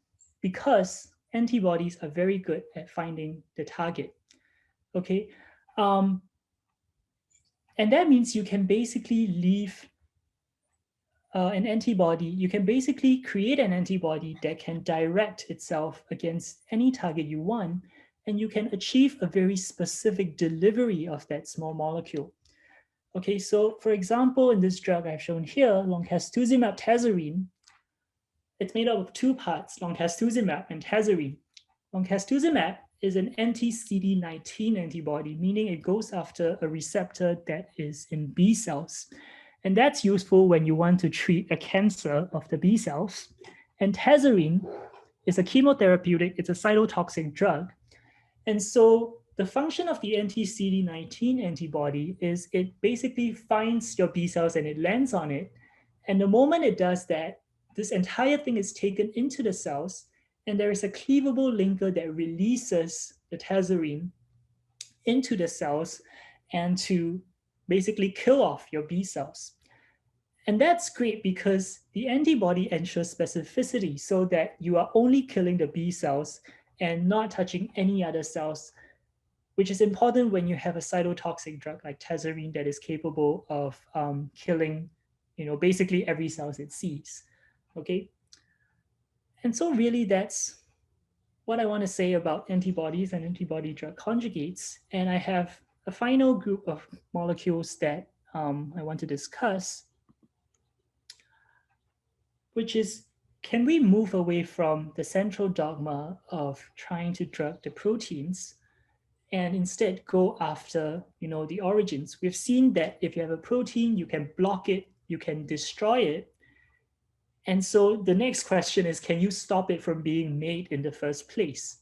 Because antibodies are very good at finding the target. Okay. And that means you can basically leave an antibody, you can basically create an antibody that can direct itself against any target you want, and you can achieve a very specific delivery of that small molecule. Okay, so for example, in this drug I've shown here, loncastuximab tesirine, it's made up of two parts, loncastuximab and tesirine. Loncastuximab is an anti-CD19 antibody, meaning it goes after a receptor that is in B cells. And that's useful when you want to treat a cancer of the B cells. And tesirine is a chemotherapeutic, it's a cytotoxic drug. And so the function of the anti-CD19 antibody is it basically finds your B cells and it lands on it. And the moment it does that, this entire thing is taken into the cells, and there is a cleavable linker that releases the tesirine into the cells and to basically kill off your B cells. And that's great because the antibody ensures specificity so that you are only killing the B cells and not touching any other cells, which is important when you have a cytotoxic drug like tesirine that is capable of killing, basically every cell it sees. Okay. And so really that's what I want to say about antibodies and antibody drug conjugates. And I have a final group of molecules that I want to discuss, which is, can we move away from the central dogma of trying to drug the proteins and instead go after, the origins? We've seen that if you have a protein, you can block it, you can destroy it. And so the next question is, can you stop it from being made in the first place,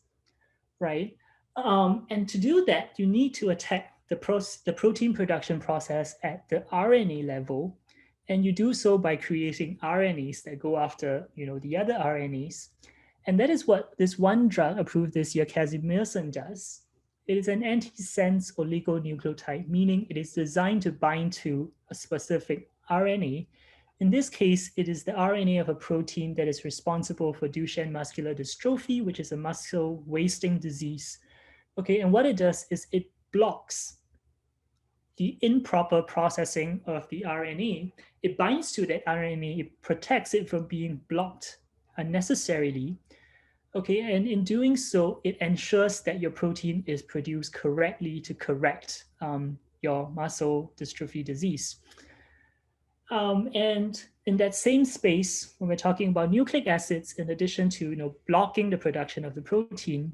right? And to do that, you need to attack the protein production process at the RNA level. And you do so by creating RNAs that go after, the other RNAs. And that is what this one drug approved this year, casimersen, does. It is an antisense oligonucleotide, meaning it is designed to bind to a specific RNA. In this case, it is the RNA of a protein that is responsible for Duchenne muscular dystrophy, which is a muscle wasting disease. Okay, and what it does is it blocks the improper processing of the RNA. It binds to that RNA, it protects it from being blocked unnecessarily. Okay, and in doing so, it ensures that your protein is produced correctly to correct your muscle dystrophy disease. And in that same space, when we're talking about nucleic acids, in addition to blocking the production of the protein,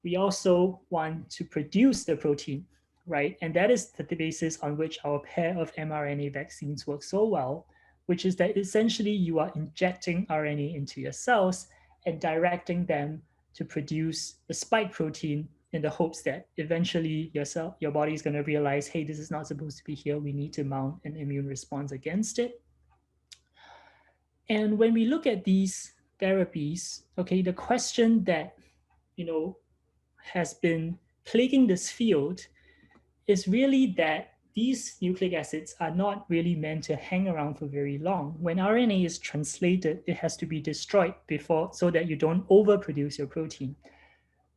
we also want to produce the protein, right? And that is the basis on which our pair of mRNA vaccines work so well, which is that essentially you are injecting RNA into your cells and directing them to produce the spike protein in the hopes that eventually your body is going to realize, hey, this is not supposed to be here. We need to mount an immune response against it. And when we look at these therapies, okay, the question that, has been plaguing this field is really that these nucleic acids are not really meant to hang around for very long. When RNA is translated, it has to be destroyed before so that you don't overproduce your protein,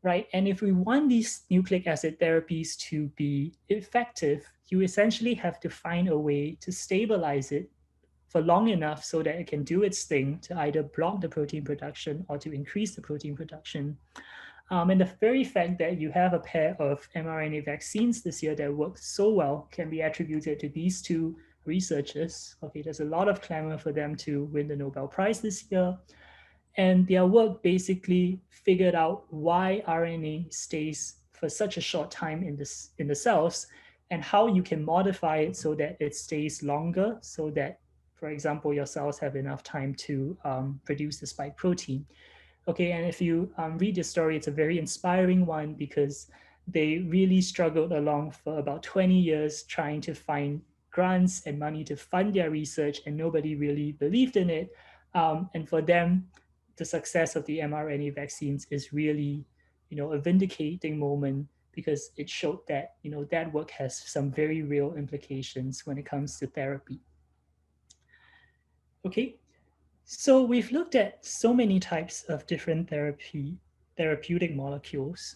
right? And if we want these nucleic acid therapies to be effective, you essentially have to find a way to stabilize it for long enough so that it can do its thing to either block the protein production or to increase the protein production. And the very fact that you have a pair of mRNA vaccines this year that work so well can be attributed to these two researchers. Okay, there's a lot of clamor for them to win the Nobel Prize this year. And their work basically figured out why RNA stays for such a short time in the cells and how you can modify it so that it stays longer, so that, for example, your cells have enough time to produce the spike protein. Okay, and if you read the story, it's a very inspiring one because they really struggled along for about 20 years trying to find grants and money to fund their research, and nobody really believed in it. And for them, the success of the mRNA vaccines is really, a vindicating moment because it showed that, that work has some very real implications when it comes to therapy. Okay, so we've looked at so many types of different therapeutic molecules.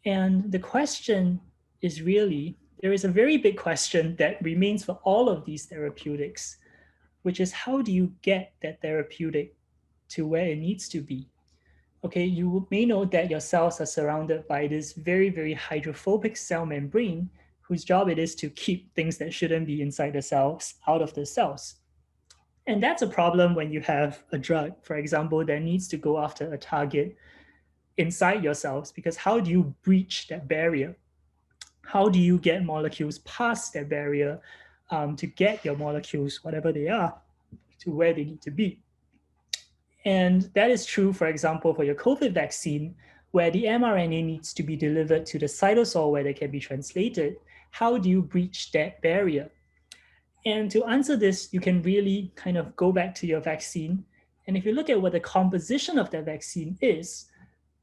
And the question is really, there is a very big question that remains for all of these therapeutics, which is how do you get that therapeutic to where it needs to be? Okay, you may know that your cells are surrounded by this very, very hydrophobic cell membrane whose job it is to keep things that shouldn't be inside the cells out of the cells. And that's a problem when you have a drug, for example, that needs to go after a target inside your cells, because how do you breach that barrier? How do you get molecules past that barrier to get your molecules, whatever they are, to where they need to be? And that is true, for example, for your COVID vaccine, where the mRNA needs to be delivered to the cytosol where they can be translated. How do you breach that barrier? And to answer this, you can really kind of go back to your vaccine. And if you look at what the composition of that vaccine is,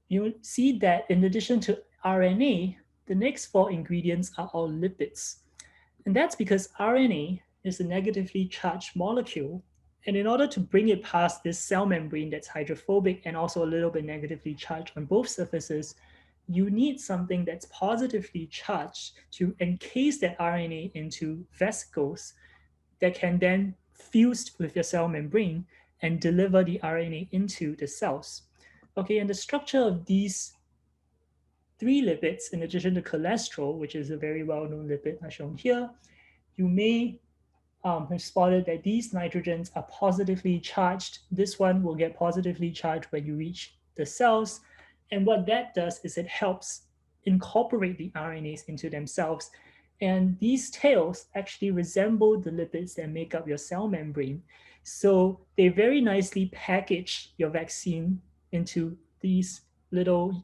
you see that in addition to RNA, the next four ingredients are all lipids. And that's because RNA is a negatively charged molecule. And in order to bring it past this cell membrane that's hydrophobic and also a little bit negatively charged on both surfaces, you need something that's positively charged to encase that RNA into vesicles that can then fuse with your cell membrane and deliver the RNA into the cells. Okay, and the structure of these three lipids, in addition to cholesterol, which is a very well-known lipid as shown here, you may have spotted that these nitrogens are positively charged. This one will get positively charged when you reach the cells. And what that does is it helps incorporate the RNAs into themselves. And these tails actually resemble the lipids that make up your cell membrane. So they very nicely package your vaccine into these little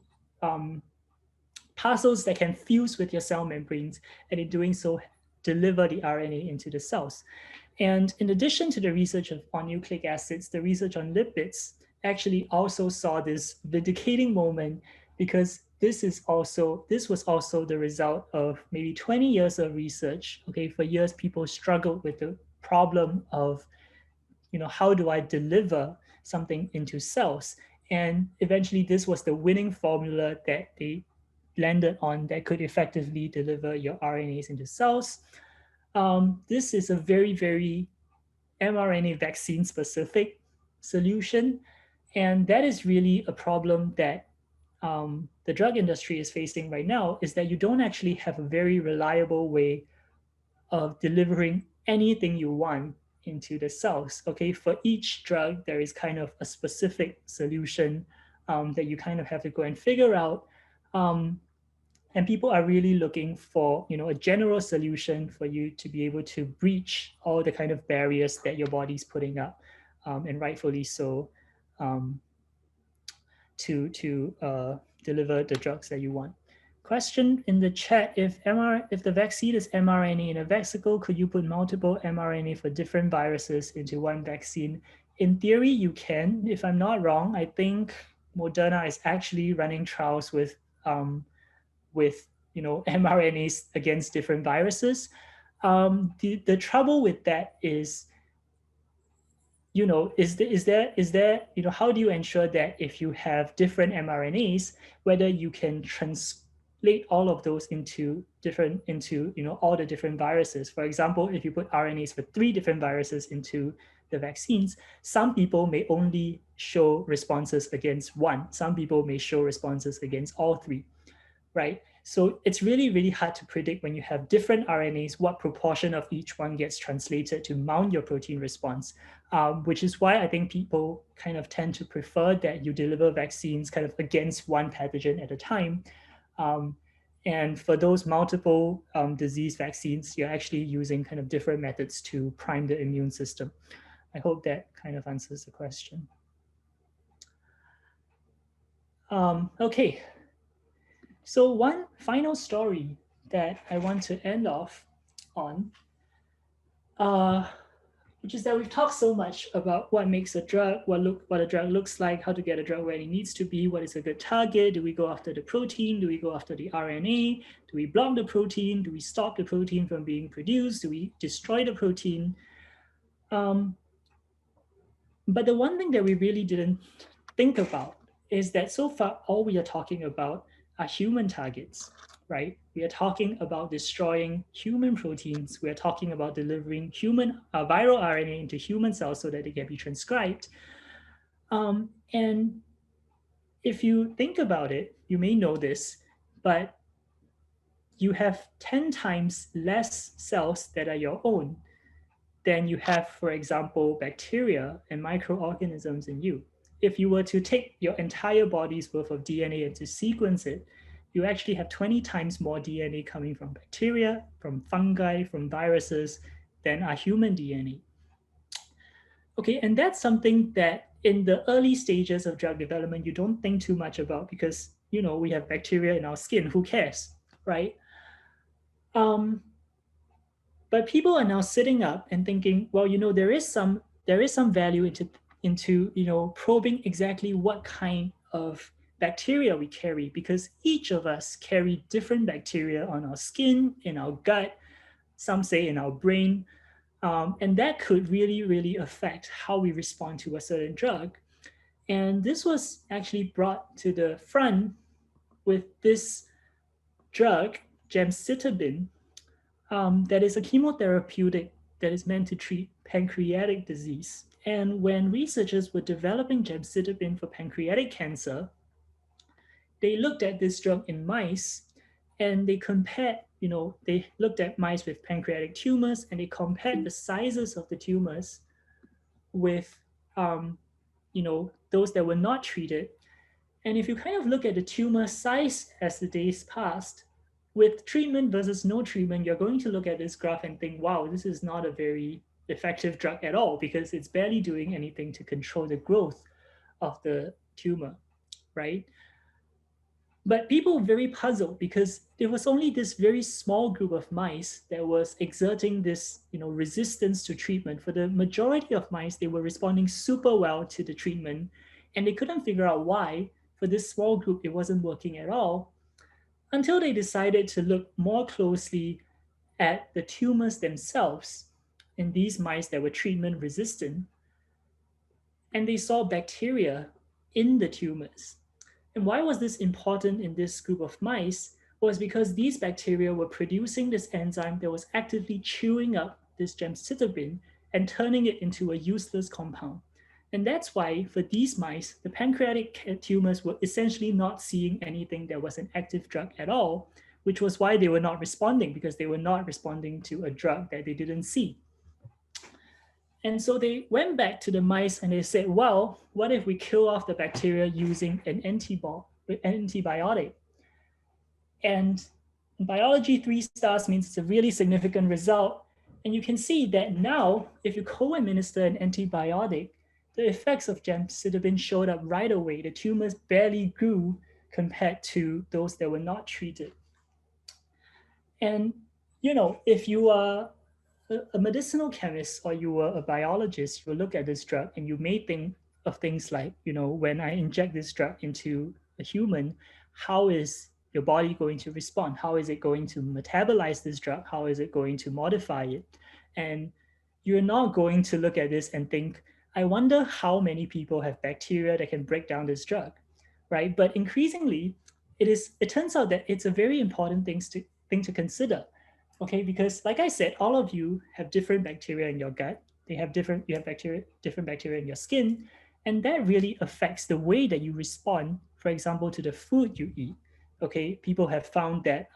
parcels that can fuse with your cell membranes, and in doing so, deliver the RNA into the cells. And in addition to the research on nucleic acids, the research on lipids actually also saw this vindicating moment, because this was also the result of maybe 20 years of research. Okay, for years people struggled with the problem of, how do I deliver something into cells? And eventually this was the winning formula that they landed on that could effectively deliver your RNAs into cells. This is a very, very mRNA vaccine specific solution. And that is really a problem that the drug industry is facing right now, is that you don't actually have a very reliable way of delivering anything you want into the cells. Okay, for each drug, there is kind of a specific solution that you kind of have to go and figure out. And people are really looking for, a general solution for you to be able to breach all the kind of barriers that your body's putting up, and rightfully so, to deliver the drugs that you want. Question in the chat: if the vaccine is mRNA in a vesicle, could you put multiple mRNA for different viruses into one vaccine? In theory, you can. If I'm not wrong, I think Moderna is actually running trials with mRNAs against different viruses. The trouble with that is, is there, how do you ensure that if you have different mRNAs, whether you can translate all of those into all the different viruses? For example, if you put RNAs for 3 different viruses into the vaccines, some people may only show responses against one. Some people may show responses against all 3. Right? So it's really, really hard to predict when you have different RNAs, what proportion of each one gets translated to mount your protein response, which is why I think people kind of tend to prefer that you deliver vaccines kind of against one pathogen at a time. And for those multiple disease vaccines, you're actually using kind of different methods to prime the immune system. I hope that kind of answers the question. Okay, so one final story that I want to end off on, which is that we've talked so much about what makes a drug, what a drug looks like, how to get a drug where it needs to be, what is a good target, do we go after the protein, do we go after the RNA, do we block the protein, do we stop the protein from being produced, do we destroy the protein? But the one thing that we really didn't think about is that so far all we are talking about are human targets, right? We are talking about destroying human proteins. We are talking about delivering human viral RNA into human cells so that they can be transcribed. And if you think about it, you may know this, but you have 10 times less cells that are your own than you have, for example, bacteria and microorganisms in you. If you were to take your entire body's worth of DNA and to sequence it, you actually have 20 times more DNA coming from bacteria, from fungi, from viruses than our human DNA. Okay, and that's something that in the early stages of drug development, you don't think too much about because, you know, we have bacteria in our skin, who cares, right? But people are now sitting up and thinking, well, you know, there is some value into you know, probing exactly what kind of bacteria we carry, because each of us carry different bacteria on our skin, in our gut, some say in our brain, and that could really affect how we respond to a certain drug. And this was actually brought to the front with this drug, gemcitabine, that is a chemotherapeutic that is meant to treat pancreatic disease. And when researchers were developing gemcitabine for pancreatic cancer, they looked at this drug in mice and they compared, you know, they looked at mice with pancreatic tumors and they compared the sizes of the tumors with, you know, those that were not treated. And if you kind of look at the tumor size as the days passed, with treatment versus no treatment, you're going to look at this graph and think, wow, this is not a very effective drug at all because it's barely doing anything to control the growth of the tumor, right? But people were very puzzled because there was only this very small group of mice that was exerting this, you know, resistance to treatment. For the majority of mice, they were responding super well to the treatment, and they couldn't figure out why. For this small group, it wasn't working at all until they decided to look more closely at the tumors themselves in these mice that were treatment resistant, and they saw bacteria in the tumors. And why was this important in this group of mice? Was because these bacteria were producing this enzyme that was actively chewing up this gemcitabine and turning it into a useless compound. And that's why for these mice, the pancreatic tumors were essentially not seeing anything that was an active drug at all, which was why they were not responding, because they were not responding to a drug that they didn't see. And so they went back to the mice and they said, well, what if we kill off the bacteria using an antibiotic? And in biology, 3 stars means it's a really significant result. And you can see that now, if you co-administer an antibiotic, the effects of gemcitabine showed up right away. The tumors barely grew compared to those that were not treated. And, you know, if you are a medicinal chemist or you were a biologist, you will look at this drug and you may think of things like, you know, when I inject this drug into a human, how is your body going to respond? How is it going to metabolize this drug? How is it going to modify it? And you're not going to look at this and think, I wonder how many people have bacteria that can break down this drug, right? But increasingly, it turns out that it's a very important thing to consider. Okay, because like I said, all of you have different bacteria in your gut. You have different bacteria in your skin, and that really affects the way that you respond, for example, to the food you eat. Okay, people have found that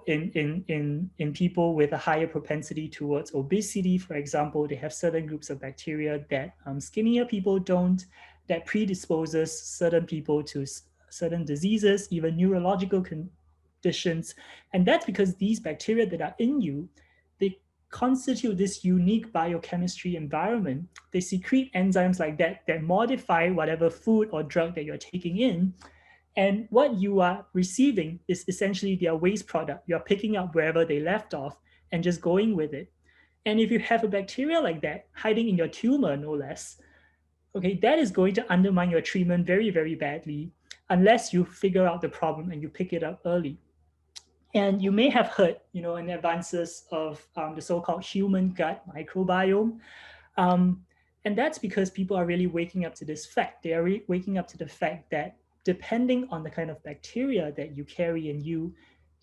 in people with a higher propensity towards obesity, for example, they have certain groups of bacteria that skinnier people don't, that predisposes certain people to certain diseases, even neurological conditions. And that's because these bacteria that are in you, they constitute this unique biochemistry environment. They secrete enzymes like that modify whatever food or drug that you're taking in. And what you are receiving is essentially their waste product. You're picking up wherever they left off and just going with it. And if you have a bacteria like that hiding in your tumor, no less, okay, that is going to undermine your treatment very, very badly unless you figure out the problem and you pick it up early. And you may have heard, in advances of the so-called human gut microbiome. Um, and that's because people are really waking up to this fact. They are waking up to the fact that depending on the kind of bacteria that you carry in you,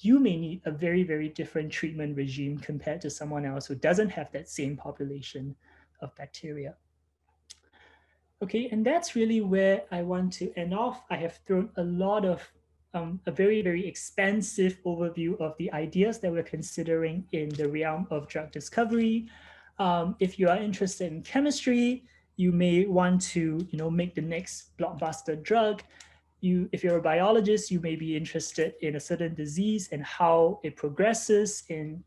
you may need a very, very different treatment regime compared to someone else who doesn't have that same population of bacteria. Okay, and that's really where I want to end off. I have thrown a lot of a very, very expansive overview of the ideas that we're considering in the realm of drug discovery. If you are interested in chemistry, you may want to, make the next blockbuster drug. If you're a biologist, you may be interested in a certain disease and how it progresses in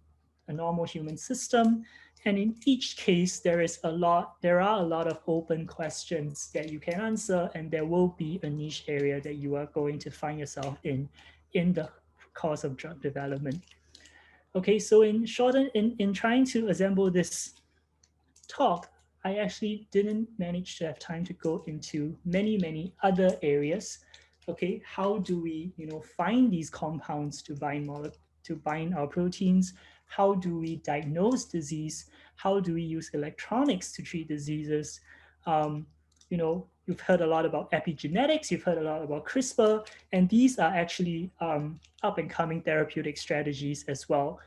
a normal human system. And in each case, there are a lot of open questions that you can answer, and there will be a niche area that you are going to find yourself in the course of drug development. Okay, so in short, in trying to assemble this talk, I actually didn't manage to have time to go into many, many other areas. Okay, how do we, find these compounds to bind our proteins? How do we diagnose disease? How do we use electronics to treat diseases? You've heard a lot about epigenetics, you've heard a lot about CRISPR, and these are actually up and coming therapeutic strategies as well.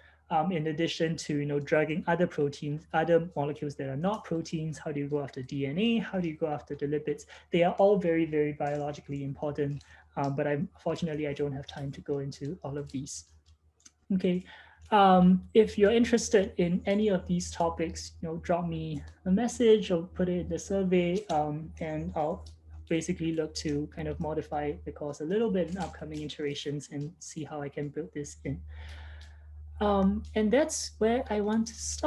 In addition to drugging other proteins, other molecules that are not proteins. How do you go after DNA? How do you go after the lipids? They are all very, very biologically important, but unfortunately I don't have time to go into all of these. Okay, if you're interested in any of these topics, drop me a message or put it in the survey, and I'll basically look to kind of modify the course a little bit in upcoming iterations and see how I can build this in. And that's where I want to stop.